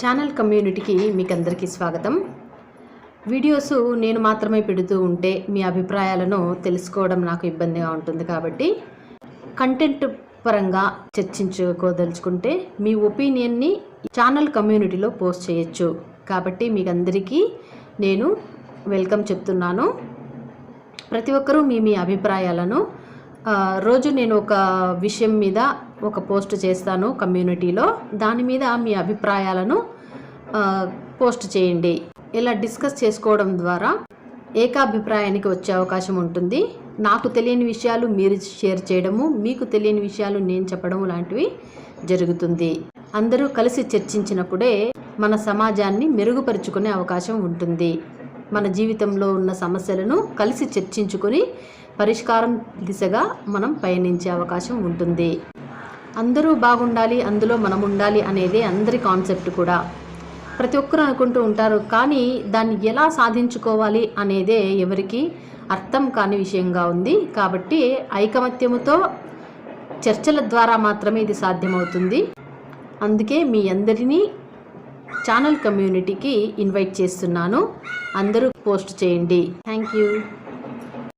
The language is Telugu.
ఛానల్ కమ్యూనిటీకి మీకు అందరికీ స్వాగతం. వీడియోస్ నేను మాత్రమే పెడుతూ ఉంటే మీ అభిప్రాయాలను తెలుసుకోవడం నాకు ఇబ్బందిగా ఉంటుంది. కాబట్టి కంటెంట్ పరంగా చర్చించుకోదలుచుకుంటే మీ ఒపీనియన్ని ఛానల్ కమ్యూనిటీలో పోస్ట్ చేయొచ్చు. కాబట్టి మీకు అందరికీ నేను వెల్కమ్ చెప్తున్నాను. ప్రతి ఒక్కరూ మీ అభిప్రాయాలను రోజు నేను ఒక విషయం మీద ఒక పోస్ట్ చేస్తాను కమ్యూనిటీలో. దాని మీద మీ అభిప్రాయాలను పోస్ట్ చేయండి. ఇలా డిస్కస్ చేసుకోవడం ద్వారా ఏకాభిప్రాయానికి వచ్చే అవకాశం ఉంటుంది. నాకు తెలియని విషయాలు మీరు షేర్ చేయడము, మీకు తెలియని విషయాలు నేను చెప్పడం లాంటివి జరుగుతుంది. అందరూ కలిసి చర్చించినప్పుడే మన సమాజాన్ని మెరుగుపరుచుకునే అవకాశం ఉంటుంది. మన జీవితంలో ఉన్న సమస్యలను కలిసి చర్చించుకొని పరిష్కారం దిశగా మనం పయనించే అవకాశం ఉంటుంది. అందరూ బాగుండాలి, అందులో మనం ఉండాలి అనేది అందరి కాన్సెప్ట్ కూడా. ప్రతి ఒక్కరు అనుకుంటూ ఉంటారు, కానీ దాన్ని ఎలా సాధించుకోవాలి అనేదే ఎవరికి అర్థం కాని విషయంగా ఉంది. కాబట్టి ఐకమత్యముతో చర్చల ద్వారా మాత్రమే ఇది సాధ్యమవుతుంది. అందుకే మీ అందరినీ ఛానల్ కమ్యూనిటీకి ఇన్వైట్ చేస్తున్నాను. అందరూ పోస్ట్ చేయండి. Thank you.